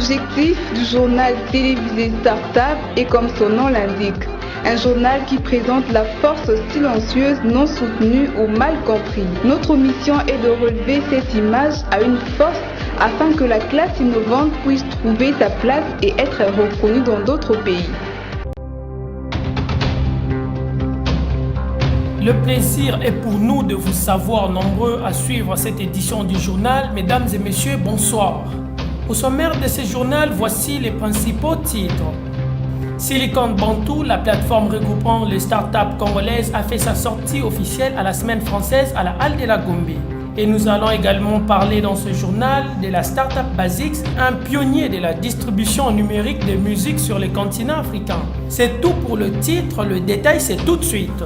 L'objectif du journal télévisé Startup est comme son nom l'indique, un journal qui présente la force silencieuse non soutenue ou mal comprise. Notre mission est de relever cette image à une force afin que la classe innovante puisse trouver sa place et être reconnue dans d'autres pays. Le plaisir est pour nous de vous savoir nombreux à suivre cette édition du journal. Mesdames et messieurs, bonsoir. Au sommaire de ce journal, voici les principaux titres. Silicon Bantu, la plateforme regroupant les startups congolaises, a fait sa sortie officielle à la semaine française à la Halle de la Gombe. Et nous allons également parler dans ce journal de la startup Basix, un pionnier de la distribution numérique de musique sur le continent africain. C'est tout pour le titre, le détail c'est tout de suite.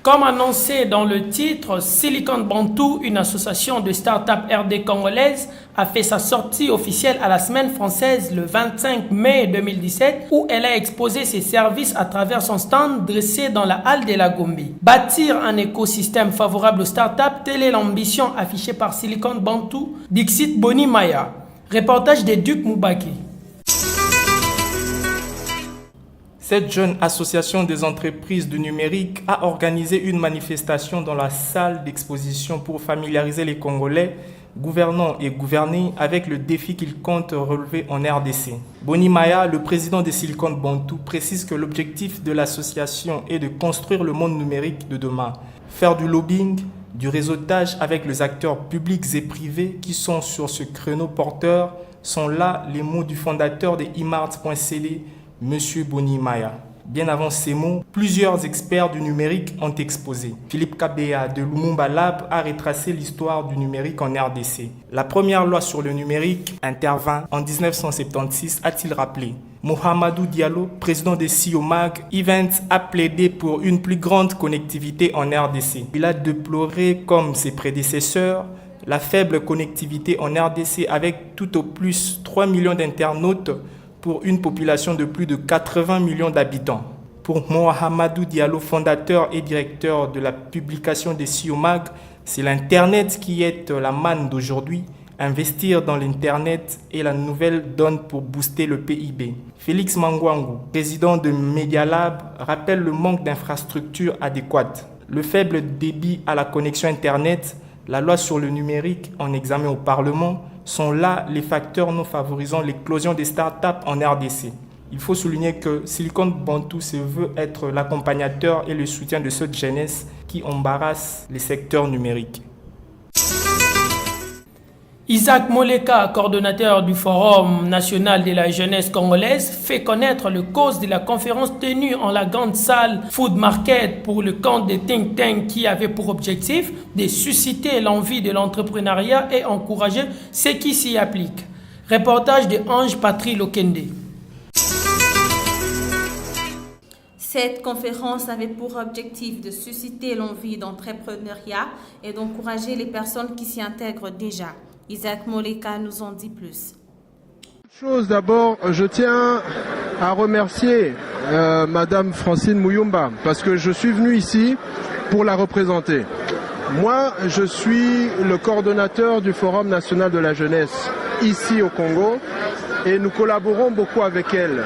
Comme annoncé dans le titre, Silicon Bantu, une association de start-up RD congolaise, a fait sa sortie officielle à la semaine française le 25 mai 2017 où elle a exposé ses services à travers son stand dressé dans la Halle de la Gombe. Bâtir un écosystème favorable aux start-up, telle est l'ambition affichée par Silicon Bantu, Dixit Boni Maya. Reportage de Duc Moubaki. Cette jeune association des entreprises du numérique a organisé une manifestation dans la salle d'exposition pour familiariser les Congolais, gouvernants et gouvernés, avec le défi qu'ils comptent relever en RDC. Boni Maya, le président de Silicon Bantu, précise que l'objectif de l'association est de construire le monde numérique de demain, faire du lobbying, du réseautage avec les acteurs publics et privés qui sont sur ce créneau porteur, sont là les mots du fondateur de imarts.cd, Monsieur Boni Maya. Bien avant ces mots, plusieurs experts du numérique ont exposé. Philippe Kabea de Lumumba Lab a retracé l'histoire du numérique en RDC. La première loi sur le numérique intervint en 1976, a-t-il rappelé. Mohamedou Diallo, président de CIOMAG Events, a plaidé pour une plus grande connectivité en RDC. Il a déploré, comme ses prédécesseurs, la faible connectivité en RDC avec tout au plus 3 millions d'internautes pour une population de plus de 80 millions d'habitants. Pour Mohamedou Diallo, fondateur et directeur de la publication des CIOMAG, c'est l'Internet qui est la manne d'aujourd'hui. Investir dans l'Internet est la nouvelle donne pour booster le PIB. Félix Mangwangu, président de Media Lab, rappelle le manque d'infrastructures adéquates. Le faible débit à la connexion Internet, la loi sur le numérique en examen au Parlement, sont là les facteurs non favorisant l'éclosion des startups en RDC. Il faut souligner que Silicon Bantu se veut être l'accompagnateur et le soutien de cette jeunesse qui embarrasse les secteurs numériques. Isaac Moleka, coordonnateur du Forum national de la jeunesse congolaise, fait connaître le cause de la conférence tenue en la grande salle Food Market pour le compte des think tanks qui avait pour objectif de susciter l'envie de l'entrepreneuriat et encourager ceux qui s'y appliquent. Reportage de Ange Patrie Lokende. Cette conférence avait pour objectif de susciter l'envie d'entrepreneuriat et d'encourager les personnes qui s'y intègrent déjà. Isaac Moleka nous en dit plus. D'abord, je tiens à remercier Madame Francine Mouyumba parce que je suis venu ici pour la représenter. Moi, je suis le coordonnateur du Forum national de la jeunesse ici au Congo et nous collaborons beaucoup avec elle.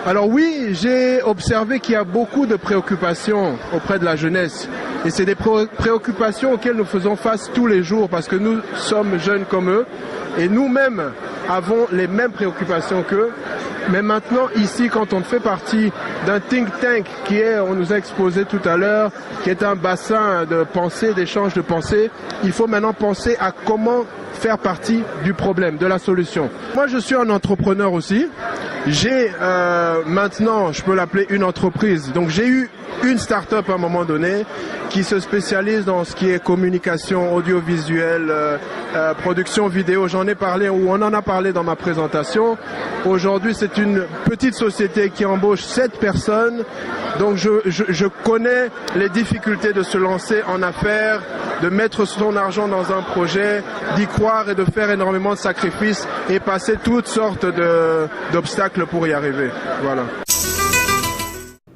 Alors oui, j'ai observé qu'il y a beaucoup de préoccupations auprès de la jeunesse. Et c'est des préoccupations auxquelles nous faisons face tous les jours parce que nous sommes jeunes comme eux et nous-mêmes avons les mêmes préoccupations qu'eux. Mais maintenant, ici, quand on fait partie d'un think tank qui est, on nous a exposé tout à l'heure, qui est un bassin de pensée, d'échange de pensée, il faut maintenant penser à comment faire partie du problème, de la solution. Moi, je suis un entrepreneur aussi. J'ai maintenant, je peux l'appeler une entreprise. Donc, j'ai eu une start-up à un moment donné qui se spécialise dans ce qui est communication audiovisuelle, production vidéo. J'en ai parlé ou on en a parlé dans ma présentation. Aujourd'hui, c'est une petite société qui embauche 7 personnes. Donc, je connais les difficultés de se lancer en affaires, de mettre son argent dans un projet, d'y croire et de faire énormément de sacrifices et passer toutes sortes d'obstacles pour y arriver. Voilà.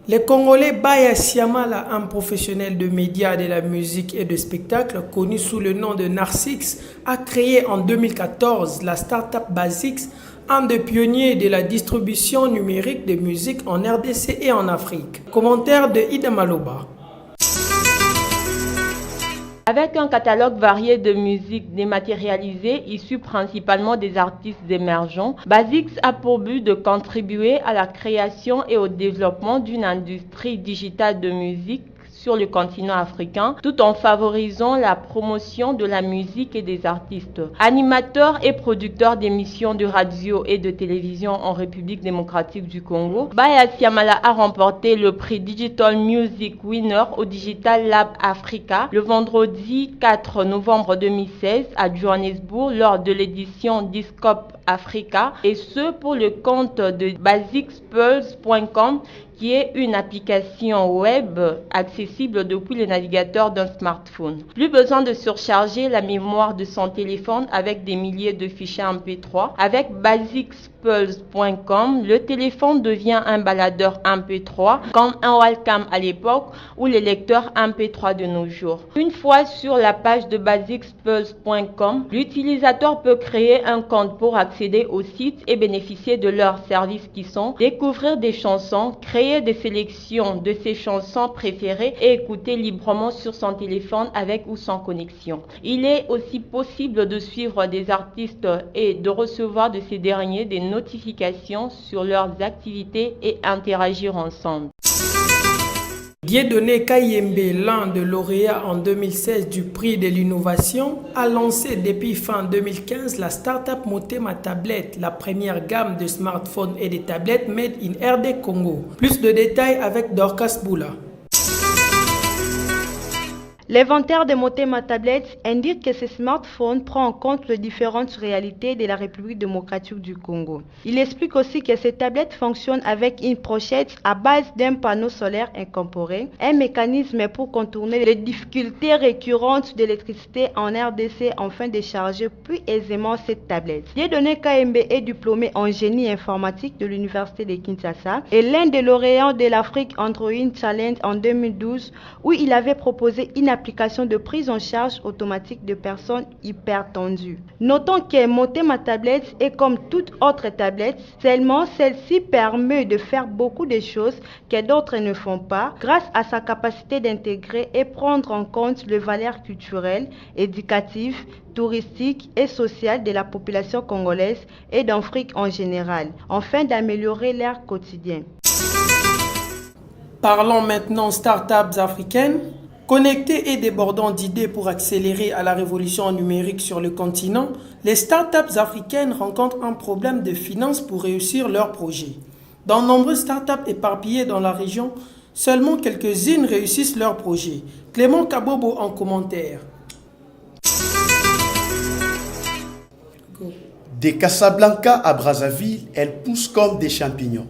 Le Congolais Baya Siamala, un professionnel de médias, de la musique et de spectacle connu sous le nom de Narsix, a créé en 2014 la start-up Basix, un des pionniers de la distribution numérique de musique en RDC et en Afrique. Commentaire de Ida Maloba. Avec un catalogue varié de musique dématérialisée issu principalement des artistes émergents, Basix a pour but de contribuer à la création et au développement d'une industrie digitale de musique sur le continent africain, tout en favorisant la promotion de la musique et des artistes. Animateur et producteur d'émissions de radio et de télévision en République démocratique du Congo, Baya Siamala a remporté le prix Digital Music Winner au Digital Lab Africa le vendredi 4 novembre 2016 à Johannesburg lors de l'édition Discope Africa, et ce pour le compte de basixpulse.com, qui est une application web accessible depuis le navigateur d'un smartphone. Plus besoin de surcharger la mémoire de son téléphone avec des milliers de fichiers MP3. Avec basixpulse.com, le téléphone devient un baladeur MP3 comme un Wacom à l'époque ou les lecteurs MP3 de nos jours. Une fois sur la page de basixpulse.com, l'utilisateur peut créer un compte pour accéder au site et bénéficier de leurs services qui sont découvrir des chansons, créer des sélections de ses chansons préférées et écouter librement sur son téléphone avec ou sans connexion. Il est aussi possible de suivre des artistes et de recevoir de ces derniers des notifications sur leurs activités et interagir ensemble. Dieudonné Kayembe, l'un des lauréats en 2016 du prix de l'innovation, a lancé depuis fin 2015 la start-up Motema Tablet, la première gamme de smartphones et de tablettes made in RD Congo. Plus de détails avec Dorcas Boula. L'inventaire de Motema Tablets indique que ce smartphone prend en compte les différentes réalités de la République démocratique du Congo. Il explique aussi que ces tablettes fonctionnent avec une pochette à base d'un panneau solaire incorporé, un mécanisme pour contourner les difficultés récurrentes d'électricité en RDC afin de charger plus aisément cette tablette. Dieudonné Kayembe est diplômé en génie informatique de l'Université de Kinshasa et l'un des lauréats de l'Afrique Android Challenge en 2012 où il avait proposé une application de prise en charge automatique de personnes hypertendues. Notons que Motema Tablet est comme toute autre tablette, seulement celle-ci permet de faire beaucoup de choses que d'autres ne font pas grâce à sa capacité d'intégrer et prendre en compte les valeurs culturelles, éducatives, touristiques et sociales de la population congolaise et d'Afrique en général, afin d'améliorer leur quotidien. Parlons maintenant start-ups africaines. Connectés et débordant d'idées pour accélérer à la révolution numérique sur le continent, les startups africaines rencontrent un problème de finances pour réussir leurs projets. Dans nombreuses startups éparpillées dans la région, seulement quelques-unes réussissent leurs projets. Clément Kabobo en commentaire. De Casablanca à Brazzaville, elles poussent comme des champignons.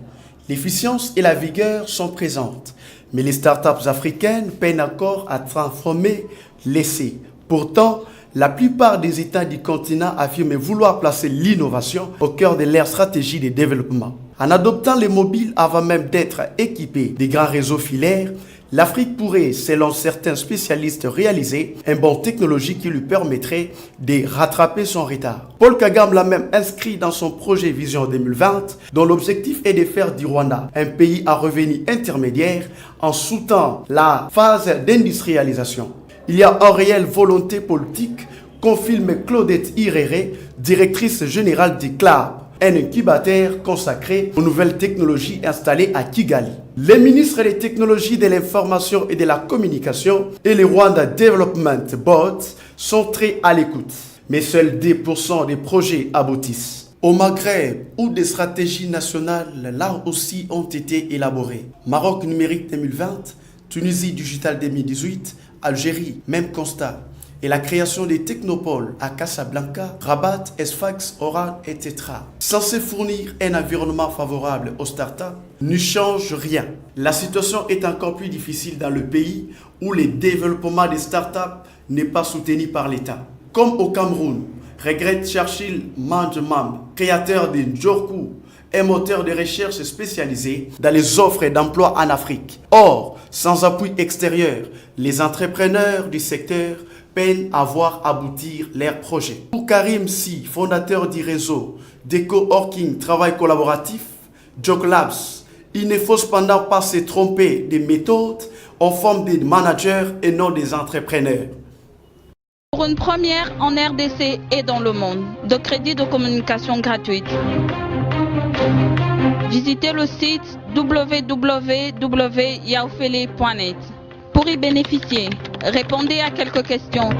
L'efficience et la vigueur sont présentes. Mais les startups africaines peinent encore à transformer l'essai. Pourtant, la plupart des États du continent affirment vouloir placer l'innovation au cœur de leur stratégie de développement. En adoptant les mobiles avant même d'être équipés des grands réseaux filaires, l'Afrique pourrait, selon certains spécialistes, réaliser un bond technologique qui lui permettrait de rattraper son retard. Paul Kagame l'a même inscrit dans son projet Vision 2020, dont l'objectif est de faire du Rwanda un pays à revenu intermédiaire en soutenant la phase d'industrialisation. Il y a une réelle volonté politique, confirme Claudette Irere, directrice générale du CLAB, un incubateur consacré aux nouvelles technologies installé à Kigali. Les ministres des technologies de l'information et de la communication et le Rwanda Development Board sont très à l'écoute. Mais seuls 10% des projets aboutissent. Au Maghreb, où des stratégies nationales là aussi ont été élaborées. Maroc numérique 2020, Tunisie digital 2018, Algérie, même constat. Et la création des technopoles à Casablanca, Rabat, Sfax, Oran, etc. Censé fournir un environnement favorable aux startups, ne change rien. La situation est encore plus difficile dans le pays où le développement des startups n'est pas soutenu par l'État. Comme au Cameroun, regrette Churchill Manjemam, créateur de Njorku, un moteur de recherche spécialisé dans les offres d'emploi en Afrique. Or, sans appui extérieur, les entrepreneurs du secteur peinent à voir aboutir leurs projets. Pour Karim Si, fondateur du réseau d'Eco-Working Travail Collaboratif, Joglabs, il ne faut cependant pas se tromper des méthodes en forme des managers et non des entrepreneurs. Pour une première en RDC et dans le monde, de crédit de communication gratuite. Visitez le site www.yaofele.net. Pour y bénéficier, répondez à quelques questions.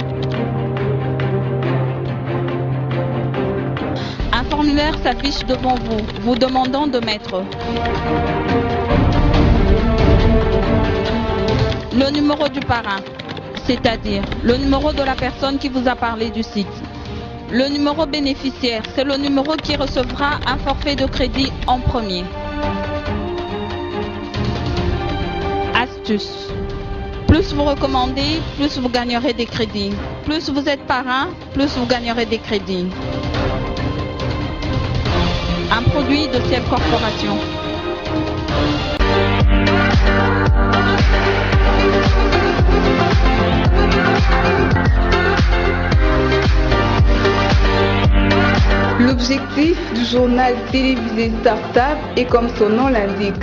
Un formulaire s'affiche devant vous, vous demandant de mettre le numéro du parrain, c'est-à-dire le numéro de la personne qui vous a parlé du site. Le numéro bénéficiaire, c'est le numéro qui recevra un forfait de crédit en premier. Astuce. Plus vous recommandez, plus vous gagnerez des crédits. Plus vous êtes parrain, plus vous gagnerez des crédits. Un produit de Ciel Corporation. L'objectif du journal télévisé Startup est comme son nom l'indique,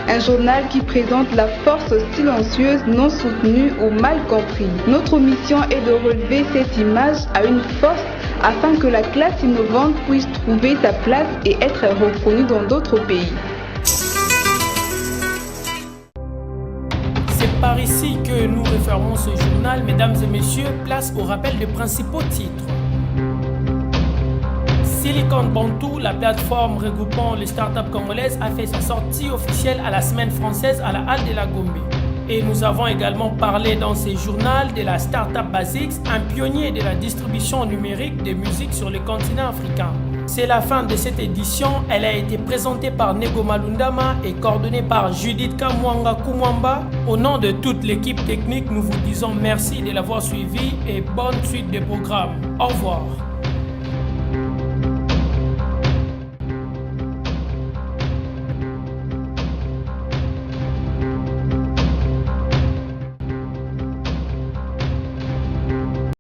un journal qui présente la force silencieuse non soutenue ou mal compris. Notre mission est de relever cette image à une force afin que la classe innovante puisse trouver sa place et être reconnue dans d'autres pays. C'est par ici que nous refermons ce journal, mesdames et messieurs, place au rappel des principaux titres. Silicon Bantu, la plateforme regroupant les startups congolaises, a fait sa sortie officielle à la semaine française à la Halle de la Gombe. Et nous avons également parlé dans ce journal de la startup Basics, un pionnier de la distribution numérique de musique sur le continent africain. C'est la fin de cette édition. Elle a été présentée par Nego Malundama et coordonnée par Judith Kamwanga Kumwamba. Au nom de toute l'équipe technique, nous vous disons merci de l'avoir suivi et bonne suite des programmes. Au revoir.